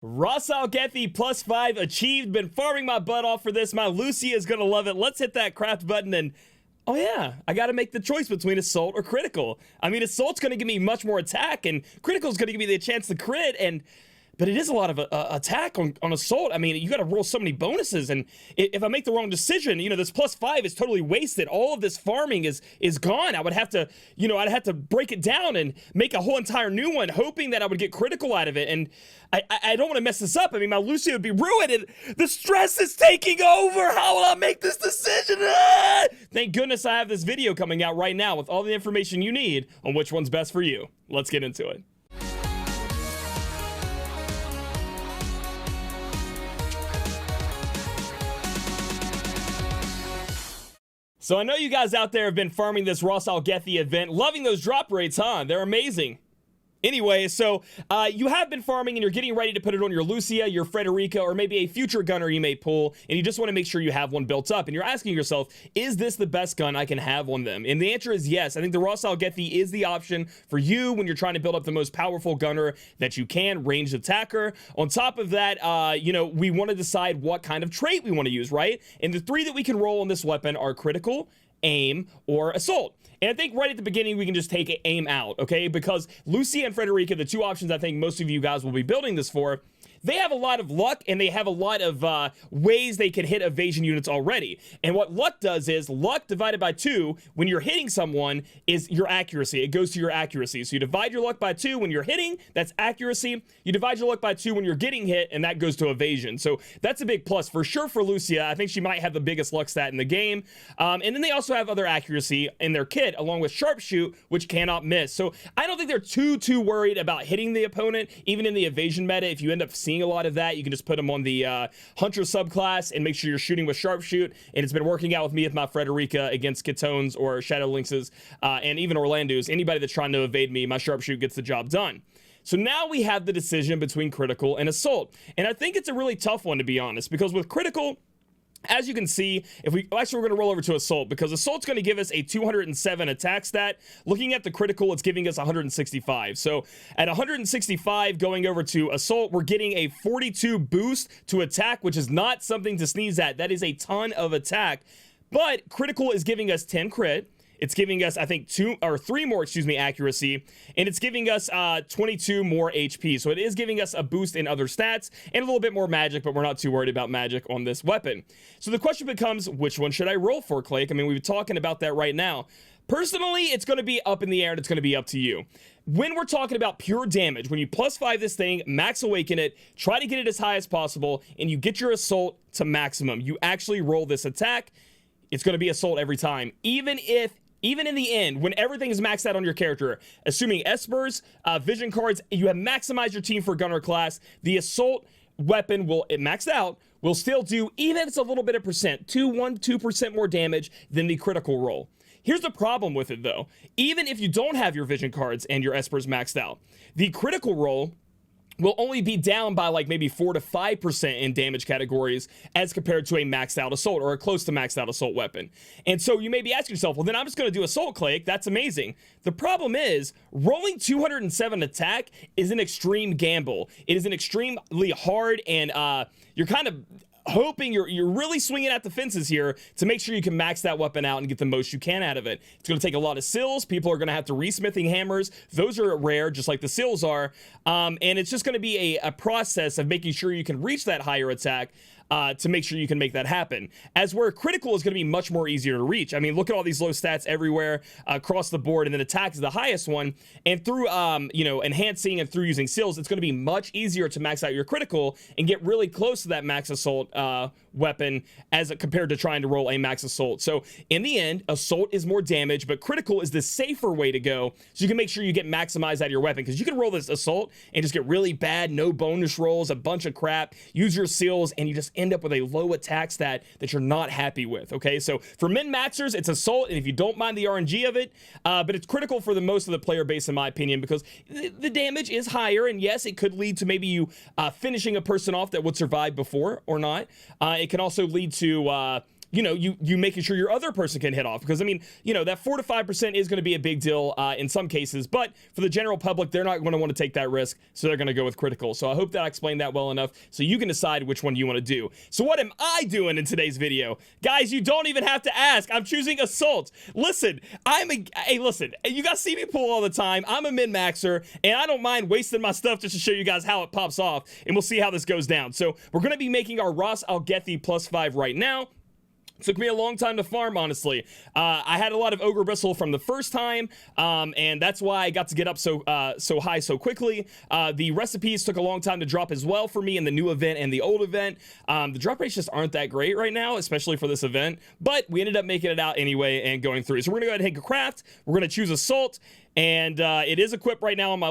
Ras Algethi +5 achieved. Been farming my butt off for this. My Lucia is gonna love it. Let's hit that craft button and oh yeah, I gotta make the choice between assault or critical. I mean, assault's gonna give me much more attack and critical's gonna give me the chance to crit, but it is a lot of attack on assault. I mean, you gotta roll so many bonuses, and if I make the wrong decision, this +5 is totally wasted. All of this farming is gone. I would have to, I'd have to break it down and make a whole entire new one, hoping that I would get critical out of it. And I don't want to mess this up. I mean, my Lucia would be ruined, and the stress is taking over. How will I make this decision? Ah! Thank goodness I have this video coming out right now with all the information you need on which one's best for you. Let's get into it. So I know you guys out there have been farming this Ras Algethi event, loving those drop rates, huh? They're amazing. Anyway, so you have been farming and you're getting ready to put it on your Lucia, your Frederika, or maybe a future gunner you may pull, and you just want to make sure you have one built up. And you're asking yourself, is this the best gun I can have on them? And the answer is yes. I think the Ras Algethi is the option for you when you're trying to build up the most powerful gunner that you can, ranged attacker. On top of that, we want to decide what kind of trait we want to use, right? And the three that we can roll on this weapon are critical, aim, or assault. And I think right at the beginning, we can just take aim out, okay? Because Lucia and Frederika, the two options I think most of you guys will be building this for, they have a lot of luck and they have a lot of ways they can hit evasion units already. And what luck does is luck divided by 2 when you're hitting someone is your accuracy. It goes to your accuracy. So you divide your luck by 2 when you're hitting, that's accuracy. You divide your luck by 2 when you're getting hit, and that goes to evasion. So that's a big plus for sure for Lucia. I think she might have the biggest luck stat in the game. And then they also have other accuracy in their kit along with sharpshoot, which cannot miss. So I don't think they're too worried about hitting the opponent, even in the evasion meta. If you end up seeing a lot of that, you can just put them on the Hunter subclass and make sure you're shooting with sharpshoot. And it's been working out with me with my Frederika against Ketones or Shadow Lynxes and even Orlando's. Anybody that's trying to evade me, my sharpshoot gets the job done. So now we have the decision between critical and assault. And I think it's a really tough one, to be honest, because with critical, as you can see, we're going to roll over to assault, because assault's going to give us a 207 attack stat. Looking at the critical, it's giving us 165. So at 165 going over to assault, we're getting a 42 boost to attack, which is not something to sneeze at. That is a ton of attack. But critical is giving us 10 crit. It's giving us, I think, 3 more, accuracy, and it's giving us 22 more HP. So it is giving us a boost in other stats and a little bit more magic, but we're not too worried about magic on this weapon. So the question becomes, which one should I roll for, Claic? I mean, we've been talking about that right now. Personally, it's going to be up in the air, and it's going to be up to you. When we're talking about pure damage, when you +5 this thing, max awaken it, try to get it as high as possible, and you get your assault to maximum, you actually roll this attack, it's going to be assault every time. Even in the end, when everything is maxed out on your character, assuming espers, vision cards, you have maximized your team for gunner class, the assault weapon maxed out, will still do, even if it's a little bit of percent, 2% more damage than the critical roll. Here's the problem with it though. Even if you don't have your vision cards and your espers maxed out, the critical roll will only be down by like maybe 4 to 5% in damage categories as compared to a maxed out assault or a close to maxed out assault weapon. And so you may be asking yourself, well, then I'm just going to do assault, Claic. That's amazing. The problem is rolling 207 attack is an extreme gamble. It is an extremely hard, and you're kind of hoping you're really swinging at the fences here to make sure you can max that weapon out and get the most you can out of it. It's going to take a lot of sills. People are going to have to resmithing hammers. Those are rare, just like the sills are. And it's just going to be a process of making sure you can reach that higher attack to make sure you can make that happen. As where critical is going to be much more easier to reach. I mean, look at all these low stats everywhere across the board, and then attack is the highest one. And through, enhancing and through using sills, it's going to be much easier to max out your critical and get really close to that max assault weapon as compared to trying to roll a max assault. So in the end, assault is more damage, but critical is the safer way to go. So you can make sure you get maximized out of your weapon, because you can roll this assault and just get really bad, no bonus rolls, a bunch of crap, use your seals, and you just end up with a low attack stat that you're not happy with. Okay, so for min-maxers, it's assault, and if you don't mind the RNG of it, but it's critical for the most of the player base, in my opinion, because the damage is higher, and yes, it could lead to maybe you finishing a person off that would survive before or not. It can also lead to you know, you making sure your other person can hit off. Because I mean, you know, that 4 to 5% is going to be a big deal in some cases, but for the general public, they're not going to want to take that risk, so they're going to go with critical. So I hope that I explained that well enough so you can decide which one you want to do. So what am I doing in today's video? Guys, you don't even have to ask. I'm choosing Assault. Listen, hey, listen, you guys see me pull all the time. I'm a min-maxer, and I don't mind wasting my stuff just to show you guys how it pops off, and we'll see how this goes down. So we're going to be making our Ras Algethi +5 right now. Took me a long time to farm, honestly. I had a lot of Ogre Bristle from the first time, and that's why I got to get up so high so quickly. The recipes took a long time to drop as well for me in the new event and the old event. The drop rates just aren't that great right now, especially for this event, but we ended up making it out anyway and going through. So we're going to go ahead and hit craft. We're going to choose Assault, and it is equipped right now on my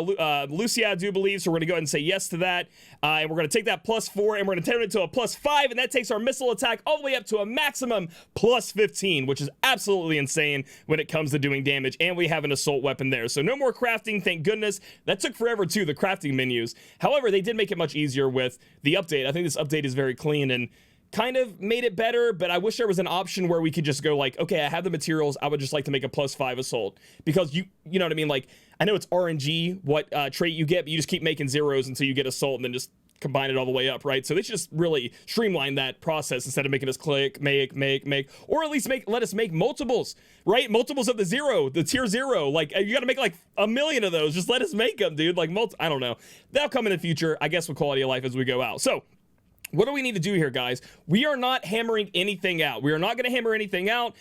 Lucia, I do believe, so we're going to go ahead and say yes to that. And we're going to take that +4, and we're going to turn it to a +5, and that takes our missile attack all the way up to a maximum +15, which is absolutely insane when it comes to doing damage, and we have an assault weapon there. So no more crafting, thank goodness. That took forever too, the crafting menus. However, they did make it much easier with the update. I think this update is very clean and kind of made it better, but I wish there was an option where we could just go like, okay, I have the materials, I would just like to make a +5 assault, because you know what I mean? Like, I know it's RNG what trait you get, but you just keep making zeros until you get assault and then just combine it all the way up, right? So they should just really streamline that process instead of making us click, make, or at least let us make multiples, right? Multiples of the zero, the tier 0. Like, you got to make like 1 million of those. Just let us make them, dude. Like, I don't know. That'll come in the future, I guess, with quality of life as we go out. So what do we need to do here, guys? We are not hammering anything out. We are not going to hammer anything out.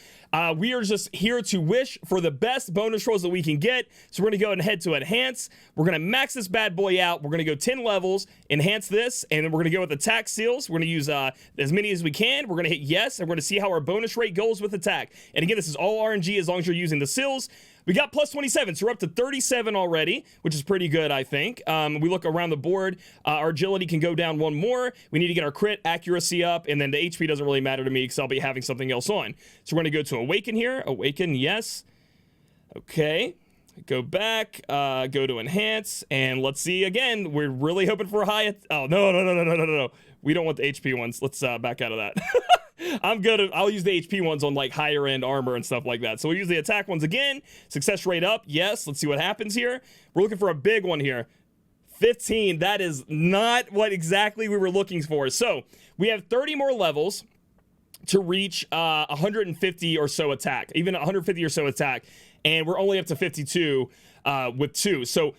We are just here to wish for the best bonus rolls that we can get. So we're going to go and head to Enhance. We're going to max this bad boy out. We're going to go 10 levels, enhance this, and then we're going to go with attack seals. We're going to use as many as we can. We're going to hit yes, and we're going to see how our bonus rate goes with attack. And again, this is all RNG as long as you're using the seals. We got +27, so we're up to 37 already, which is pretty good, I think. We look around the board. Our agility can go down 1 more. We need to get our crit accuracy up, and then the HP doesn't really matter to me because I'll be having something else on. So we're going to go to Awaken here. Awaken, yes. Okay. Go back, go to Enhance, and let's see again. We're really hoping for a high... Oh, no. We don't want the HP ones. Let's back out of that. I'm good. I'll use the HP ones on like higher end armor and stuff like that. So we'll use the attack ones again. Success rate up. Yes. Let's see what happens here. We're looking for a big one here. 15. That is not what exactly we were looking for. So we have 30 more levels to reach 150 or so attack, even 150 or so attack. And we're only up to 52 with 2. So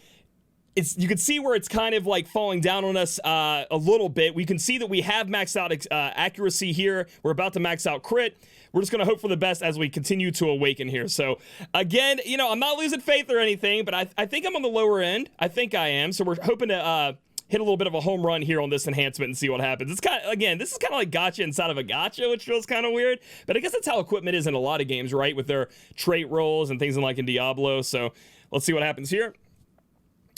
you can see where it's kind of like falling down on us a little bit. We can see that we have maxed out accuracy here. We're about to max out crit. We're just going to hope for the best as we continue to awaken here. So again, you know, I'm not losing faith or anything, but I think I'm on the lower end. I think I am. So we're hoping to hit a little bit of a home run here on this enhancement and see what happens. It's kind of, again, this is kind of like gacha inside of a gacha, which feels kind of weird, but I guess that's how equipment is in a lot of games, right? With their trait rolls and things like in Diablo. So let's see what happens here.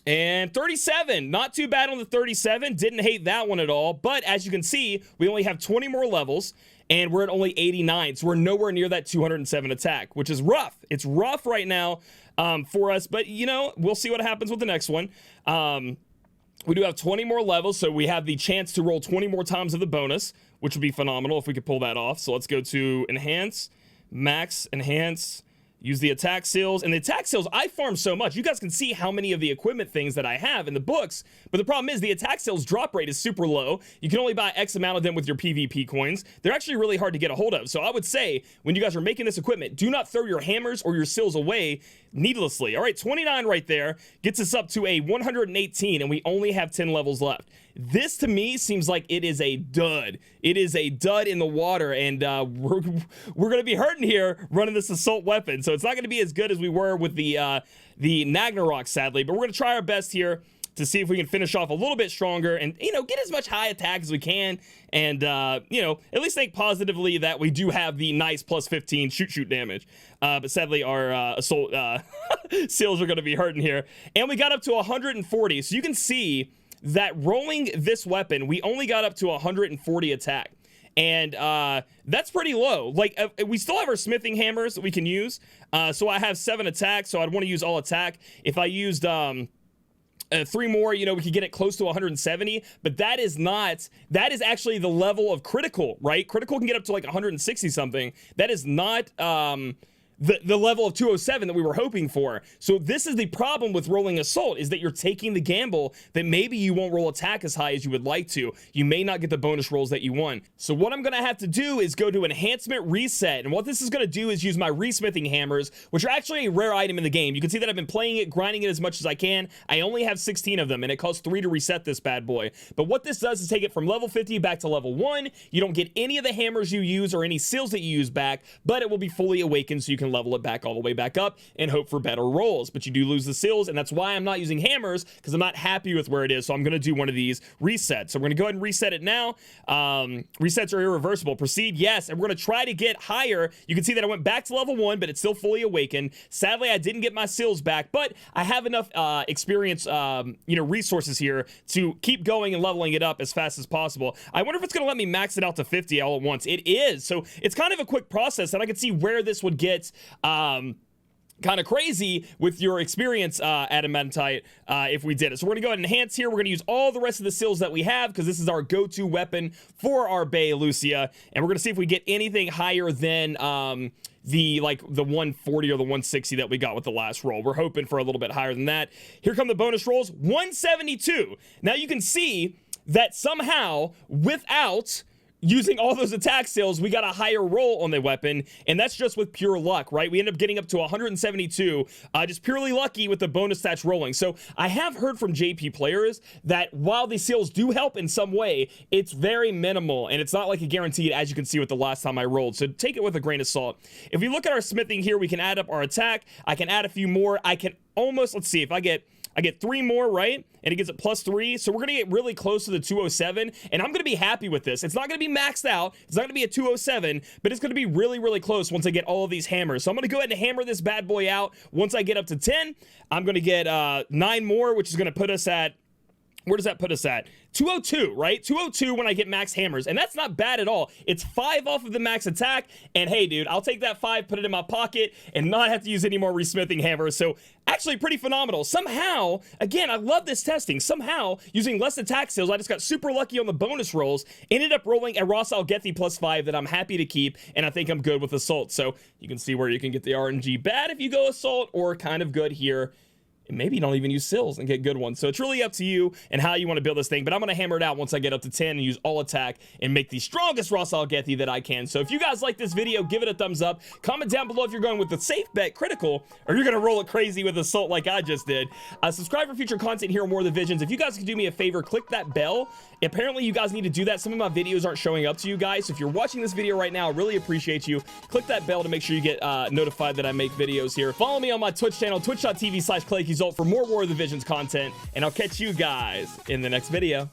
And 37, not too bad on the 37. Didn't hate that one at all. But as you can see, we only have 20 more levels, and we're at only 89. So we're nowhere near that 207 attack, which is rough. It's rough right now for us. But, you know, we'll see what happens with the next one. We do have 20 more levels, so we have the chance to roll 20 more times of the bonus, which would be phenomenal if we could pull that off. So let's go to Enhance, Max, Enhance. Use the attack seals. And the attack seals, I farm so much. You guys can see how many of the equipment things that I have in the books. But the problem is the attack seals drop rate is super low. You can only buy X amount of them with your PvP coins. They're actually really hard to get a hold of. So I would say when you guys are making this equipment, do not throw your hammers or your seals away needlessly. All right, 29 right there gets us up to a 118, and we only have 10 levels left. This to me seems like it is a dud. It is a dud in the water, and we're going to be hurting here running this assault weapon. So it's not going to be as good as we were with the Nagnarok, sadly. But we're going to try our best here to see if we can finish off a little bit stronger and, you know, get as much high attack as we can. And, you know, at least think positively that we do have the nice +15 shoot damage. But sadly, our assault seals are going to be hurting here. And we got up to 140. So you can see that rolling this weapon, we only got up to 140 attack. And that's pretty low. Like, we still have our smithing hammers that we can use. So I have 7 attacks, so I'd want to use all attack. If I used 3 more, you know, we could get it close to 170, but that is actually the level of critical, right? Critical can get up to like 160 something. That is not the level of 207 that we were hoping for. So this is the problem with rolling Assault, is that you're taking the gamble that maybe you won't roll attack as high as you would like to. You may not get the bonus rolls that you want. So what I'm gonna have to do is go to Enhancement Reset, and what this is gonna do is use my resmithing hammers, which are actually a rare item in the game. You can see that I've been playing it, grinding it as much as I can. I only have 16 of them, and it costs 3 to reset this bad boy. But what this does is take it from level 50 back to level 1. You don't get any of the hammers you use or any seals that you use back, but it will be fully awakened so you can level it back all the way back up and hope for better rolls. But you do lose the seals, and that's why I'm not using hammers, because I'm not happy with where it is. So I'm going to do one of these resets. So we're going to go ahead and reset it now. Resets are irreversible. Proceed, yes. And we're going to try to get higher. You can see that I went back to level 1, but it's still fully awakened. Sadly, I didn't get my seals back, but I have enough experience, you know, resources here to keep going and leveling it up as fast as possible. I wonder if it's going to let me max it out to 50 all at once. It is. So it's kind of a quick process, and I can see where this would get kind of crazy with your experience, Adamantite, if we did it. So we're gonna go ahead and enhance here. We're gonna use all the rest of the seals that we have, because this is our go-to weapon for our Bay Lucia, and we're gonna see if we get anything higher than the 140 or the 160 that we got with the last roll. We're hoping for a little bit higher than that. Here come the bonus rolls. 172. Now you can see that somehow, without using all those attack seals, we got a higher roll on the weapon, and that's just with pure luck, right? We end up getting up to 172, just purely lucky with the bonus stats rolling. So I have heard from JP players that while the seals do help in some way, it's very minimal, and it's not like a guaranteed, as you can see with the last time I rolled. So take it with a grain of salt. If we look at our smithing here, we can add up our attack. I can add a few more. I can almost, let's see, if I get 3 more, right? And it gets it +3. So we're going to get really close to the 207. And I'm going to be happy with this. It's not going to be maxed out. It's not going to be a 207, but it's going to be really, really close once I get all of these hammers. So I'm going to go ahead and hammer this bad boy out. Once I get up to 10, I'm going to get 9 more, which is going to put us at, where does that put us at? 202, right? 202 when I get max hammers, and that's not bad at all. It's 5 off of the max attack, and hey, dude, I'll take that 5, put it in my pocket, and not have to use any more resmithing hammers. So actually pretty phenomenal. Somehow, again, I love this testing. Somehow, using less attack seals, I just got super lucky on the bonus rolls, ended up rolling a Ras Algethi +5 that I'm happy to keep, and I think I'm good with Assault. So you can see where you can get the RNG bad if you go Assault, or kind of good here. And maybe you don't even use seals and get good ones. So it's really up to you and how you want to build this thing. But I'm going to hammer it out once I get up to 10 and use all attack and make the strongest Ras Algethi that I can. So if you guys like this video, give it a thumbs up. Comment down below if you're going with the safe bet critical, or you're going to roll it crazy with Assault like I just did. Subscribe for future content here on More of the Visions. If you guys could do me a favor, click that bell. Apparently you guys need to do that. Some of my videos aren't showing up to you guys. So if you're watching this video right now, I really appreciate you. Click that bell to make sure you get notified that I make videos here. Follow me on my Twitch channel, twitch.tv/Claic Yuzolt, for more War of the Visions content, and I'll catch you guys in the next video.